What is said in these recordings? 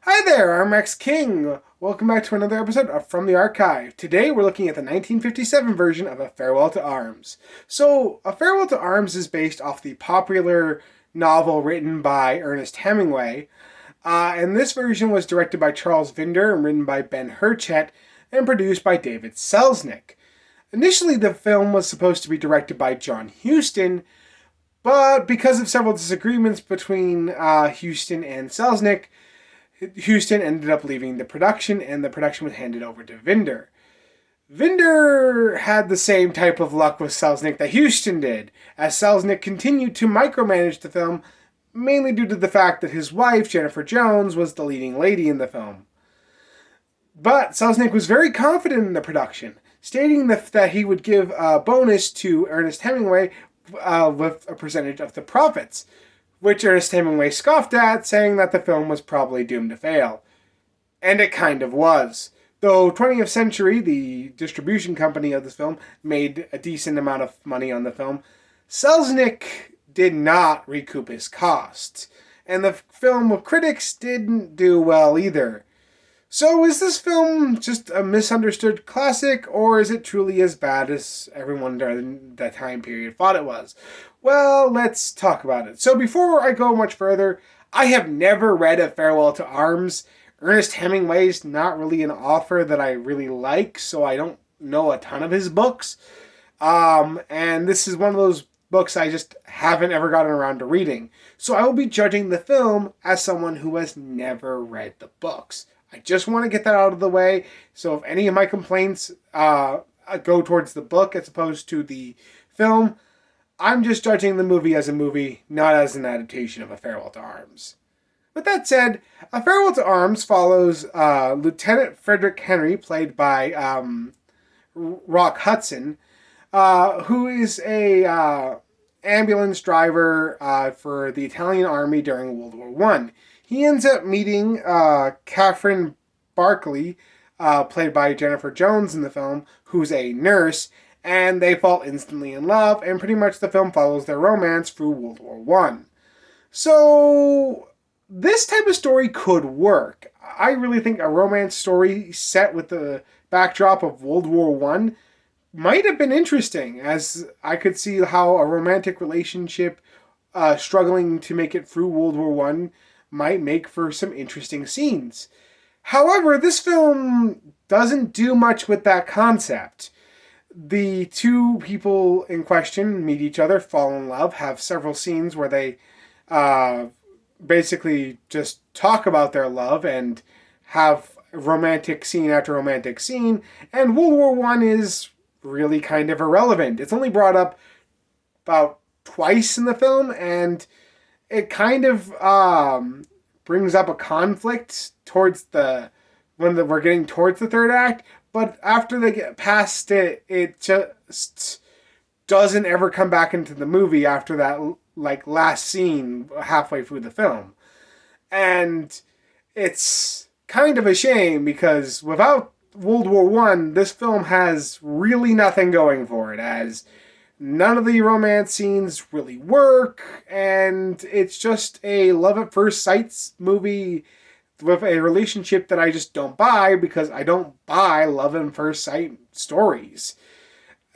Hi there, I'm Rex King. Welcome back to another episode of From the Archive. Today we're looking at the 1957 version of A Farewell to Arms. So, A Farewell to Arms is based off the popular novel written by Ernest Hemingway. And this version was directed by Charles Vinder and written by Ben Hurchett and produced by David Selznick. Initially, the film was supposed to be directed by John Huston, but because of several disagreements between Huston and Selznick, Huston ended up leaving the production, and the production was handed over to Vinder. Vinder had the same type of luck with Selznick that Huston did, as Selznick continued to micromanage the film, mainly due to the fact that his wife, Jennifer Jones, was the leading lady in the film. But Selznick was very confident in the production, stating that he would give a bonus to Ernest Hemingway with a percentage of the profits, which Ernest Hemingway scoffed at, saying that the film was probably doomed to fail. And it kind of was. Though 20th Century, the distribution company of this film, made a decent amount of money on the film, Selznick did not recoup his costs. And the film critics didn't do well either. So is this film just a misunderstood classic, or is it truly as bad as everyone during that time period thought it was? Well, let's talk about it. So before I go much further, I have never read A Farewell to Arms. Ernest Hemingway's not really an author that I really like, so I don't know a ton of his books. And this is one of those books I just haven't ever gotten around to reading. So I will be judging the film as someone who has never read the books. I just want to get that out of the way. So if any of my complaints go towards the book as opposed to the film, I'm just judging the movie as a movie, not as an adaptation of A Farewell to Arms. With that said, A Farewell to Arms follows Lieutenant Frederick Henry, played by Rock Hudson, who is a ambulance driver for the Italian army during World War One. He ends up meeting Catherine Barclay, played by Jennifer Jones in the film, who's a nurse, and they fall instantly in love, and pretty much the film follows their romance through World War One. So, this type of story could work. I really think a romance story set with the backdrop of World War One might have been interesting, as I could see how a romantic relationship struggling to make it through World War One might make for some interesting scenes. However, this film doesn't do much with that concept. The two people in question meet each other, fall in love, have several scenes where they basically just talk about their love and have romantic scene after romantic scene, and World War One is really kind of irrelevant. It's only brought up about twice in the film, and it kind of brings up a conflict towards we're getting towards the third act, but after they get past it, it just doesn't ever come back into the movie after that last scene halfway through the film. And it's kind of a shame because without World War One, this film has really nothing going for it, as none of the romance scenes really work, and it's just a love at first sight movie with a relationship that I just don't buy, because I don't buy love at first sight stories.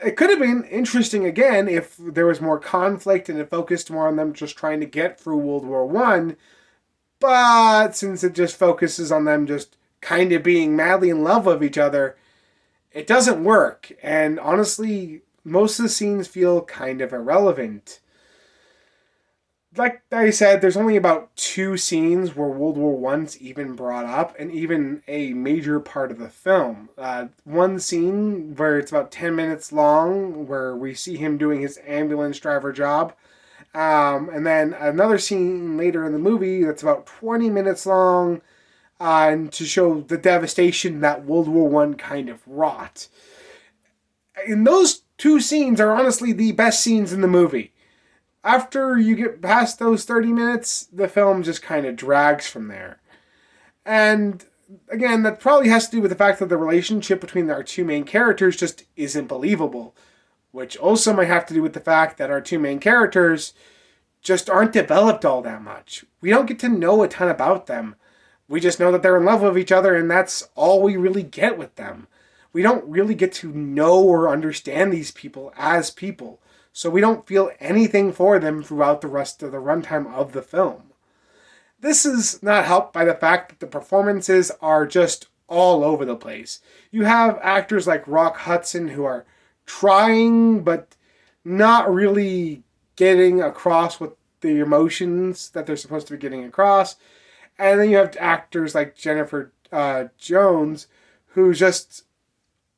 It could have been interesting again if there was more conflict and it focused more on them just trying to get through World War One, but since it just focuses on them just kind of being madly in love with each other, it doesn't work, and honestly, most of the scenes feel kind of irrelevant. Like I said, there's only about 2 scenes where World War One's even brought up, and even a major part of the film. One scene where it's about 10 minutes long, where we see him doing his ambulance driver job. And then another scene later in the movie that's about 20 minutes long, and to show the devastation that World War One kind of wrought. And those 2 scenes are honestly the best scenes in the movie. After you get past those 30 minutes, the film just kind of drags from there. And again, that probably has to do with the fact that the relationship between our 2 main characters just isn't believable. Which also might have to do with the fact that our 2 main characters just aren't developed all that much. We don't get to know a ton about them. We just know that they're in love with each other, and that's all we really get with them. We don't really get to know or understand these people as people, so we don't feel anything for them throughout the rest of the runtime of the film. This is not helped by the fact that the performances are just all over the place. You have actors like Rock Hudson who are trying but not really getting across what the emotions that they're supposed to be getting across. And then you have actors like Jennifer Jones who just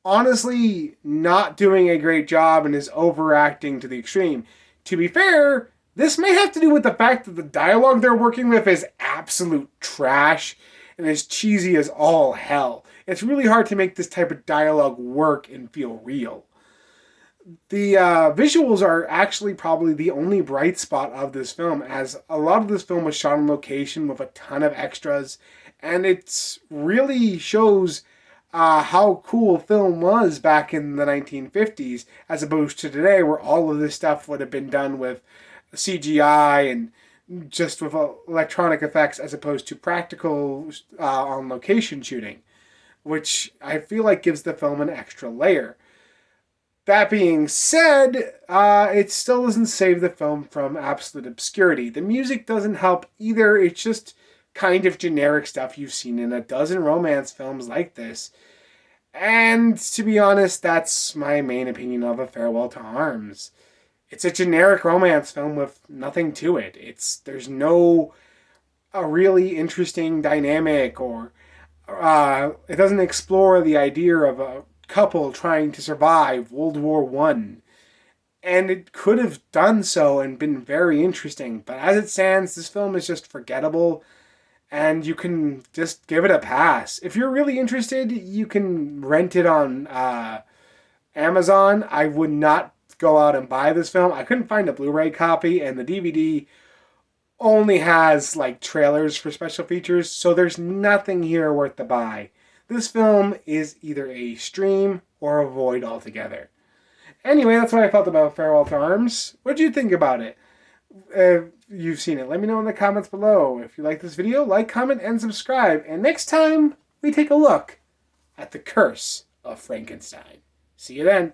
honestly not doing a great job and is overacting to the extreme. To be fair, this may have to do with the fact that the dialogue they're working with is absolute trash and is cheesy as all hell. It's really hard to make this type of dialogue work and feel real. The visuals are actually probably the only bright spot of this film, as a lot of this film was shot on location with a ton of extras, and it really shows how cool film was back in the 1950s, as opposed to today, where all of this stuff would have been done with CGI and just with electronic effects, as opposed to practical on location shooting, which I feel like gives the film an extra layer. That being said, it still doesn't save the film from absolute obscurity. The music doesn't help either. It's just kind of generic stuff you've seen in a dozen romance films like this. And to be honest, that's my main opinion of A Farewell to Arms. It's a generic romance film with nothing to it. There's no a really interesting dynamic, or it doesn't explore the idea of a couple trying to survive World War One. And it could have done so and been very interesting, but as it stands, this film is just forgettable, and you can just give it a pass. If you're really interested, you can rent it on Amazon. I would not go out and buy this film. I couldn't find a Blu-ray copy, and the DVD only has like trailers for special features, so there's nothing here worth the buy. This film is either a stream or avoid altogether. Anyway, that's what I felt about Farewell to Arms. What did you think about it? If you've seen it, let me know in the comments below. If you like this video, like, comment, and subscribe. And next time, we take a look at The Curse of Frankenstein. See you then.